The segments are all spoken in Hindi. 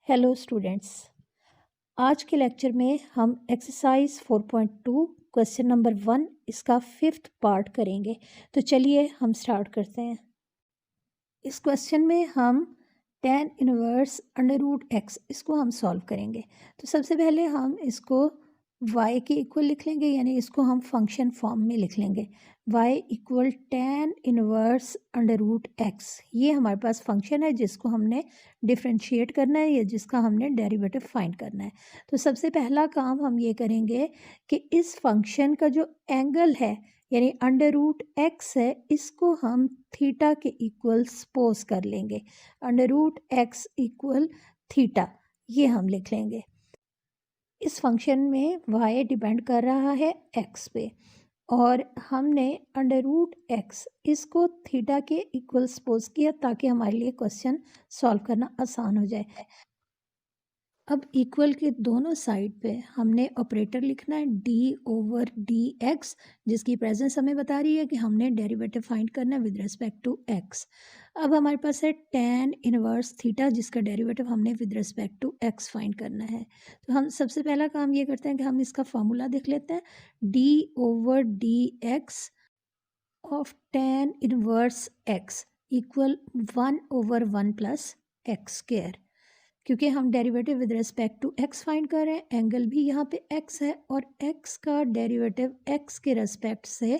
हेलो स्टूडेंट्स, आज के लेक्चर में हम एक्सरसाइज 4.2 क्वेश्चन नंबर 1 इसका 5th पार्ट करेंगे। तो चलिए हम स्टार्ट करते हैं। इस क्वेश्चन में हम tan inverse under root x इसको हम सॉल्व करेंगे। तो सबसे पहले हम इसको y के इक्वल लिख लेंगे, यानी इसको हम फंक्शन फॉर्म में लिख लेंगे। y equal tan inverse under root x, ये हमारे पास फंक्शन है जिसको हमने डिफ्रेंशिएट करना है या जिसका हमने डेरिवेटिव फाइंड करना है। तो सबसे पहला काम हम ये करेंगे कि इस फंक्शन का जो एंगल है यानी अंडर रूट एक्स है, इसको हम थीटा के इक्वल सपोज कर लेंगे। Under root x equal theta, ये हम लिख लेंगे। इस फंक्शन में y डिपेंड कर रहा है x पे और हमने अंडर रूट एक्स इसको थीटा के इक्वल सपोज किया ताकि हमारे लिए क्वेश्चन सॉल्व करना आसान हो जाए। अब इक्वल के दोनों साइड पे हमने ऑपरेटर लिखना है d/dx, जिसकी प्रेजेंस हमें बता रही है कि हमने डेरिवेटिव फाइंड करना है विद रिस्पेक्ट टू x। अब हमारे पास है tan इनवर्स थीटा, जिसका डेरिवेटिव हमने with respect to x find करना है। तो हम सबसे पहला काम ये करते हैं कि हम इसका फॉर्मूला देख लेते हैं। d/dx of tan inverse x equal 1/1 plus x square. क्योंकि हम derivative with respect to x find कर रहे हैं, एंगल भी यहाँ पे x है और x का डेरिवेटिव x के रिस्पेक्ट से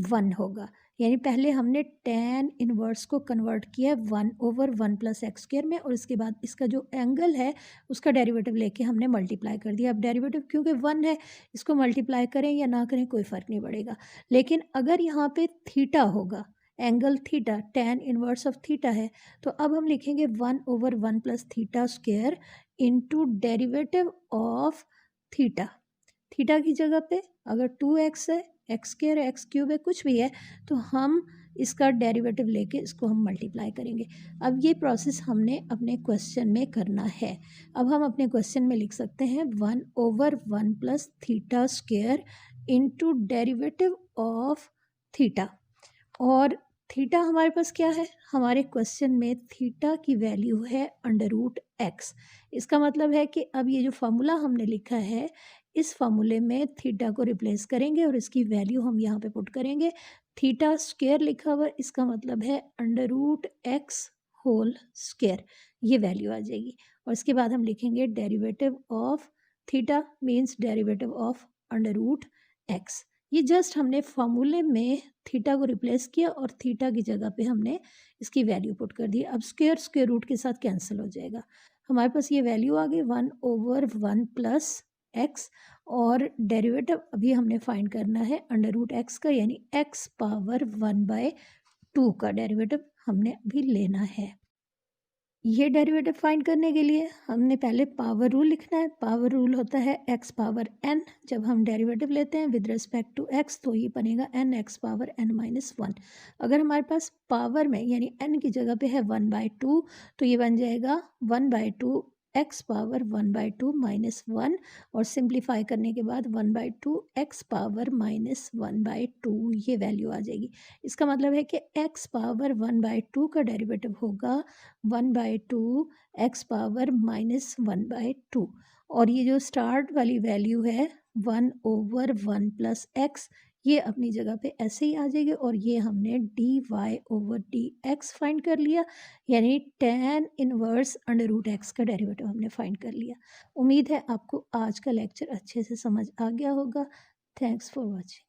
1 होगा। यानी पहले हमने tan इनवर्स को कन्वर्ट किया 1/1 प्लस एक्स स्क्वायर में और इसके बाद इसका जो एंगल है उसका डेरिवेटिव लेके हमने मल्टीप्लाई कर दिया। अब डेरिवेटिव क्योंकि 1 है, इसको मल्टीप्लाई करें या ना करें कोई फ़र्क नहीं पड़ेगा। लेकिन अगर यहाँ पे थीटा होगा, angle theta tan inverse of theta है, तो अब हम लिखेंगे 1/1 plus theta square into derivative of theta. Theta की जगह पे अगर 2x है, एक्स स्क्वायर है, एक्स क्यूब है, कुछ भी है, तो हम इसका डेरिवेटिव लेके इसको हम मल्टीप्लाई करेंगे। अब ये प्रोसेस हमने अपने क्वेश्चन में करना है। अब हम अपने क्वेश्चन में लिख सकते हैं 1/1 plus theta square into derivative of theta. और थीटा हमारे पास क्या है, हमारे क्वेश्चन में थीटा की वैल्यू है अंडर रूट एक्स। इसका मतलब है कि अब ये जो फार्मूला हमने लिखा है, इस फार्मूले में थीटा को रिप्लेस करेंगे और इसकी वैल्यू हम यहाँ पे पुट करेंगे। थीटा स्क्वायर लिखा हुआ, इसका मतलब है under root x whole square, ये वैल्यू आ जाएगी। और इसके बाद हम लिखेंगे derivative of theta means derivative of under root x. ये जस्ट हमने फार्मूले में थीटा को रिप्लेस किया और थीटा की जगह पे हमने इसकी वैल्यू पुट कर दी। अब स्क्वायर स्क्वायर रूट के साथ कैंसिल हो जाएगा। हमारे पास ये वैल्यू आ गई 1/1 प्लस एक्स और डेरिवेटिव अभी हमने फाइंड करना है अंडर रूट एक्स का, यानी x पावर 1/2 का डेरिवेटिव हमने अभी लेना है। ये डेरिवेटिव फाइंड करने के लिए हमने पहले पावर रूल लिखना है। पावर रूल होता है x पावर n। जब हम डेरिवेटिव लेते हैं विद रिस्पेक्ट टू x तो ये बनेगा n(x पावर n-1). अगर हमारे पास पावर में यानी n की जगह पे है 1/2 तो ये बन जाएगा 1/2 x पावर 1/2 -1 और सिंप्लीफाई करने के बाद 1/2 x पावर -1/2 ये वैल्यू आ जाएगी। इसका मतलब है कि x पावर 1/2 का डेरिवेटिव होगा 1/2 x पावर -1/2 और ये जो स्टार्ट वाली वैल्यू है 1/1 प्लस x, ये अपनी जगह पे ऐसे ही आ जाएगी और ये हमने dy/dx फाइंड कर लिया, यानी tan inverse under root x का डेरिवेटिव हमने फाइंड कर लिया। उम्मीद है आपको आज का लेक्चर अच्छे से समझ आ गया होगा। Thanks for watching.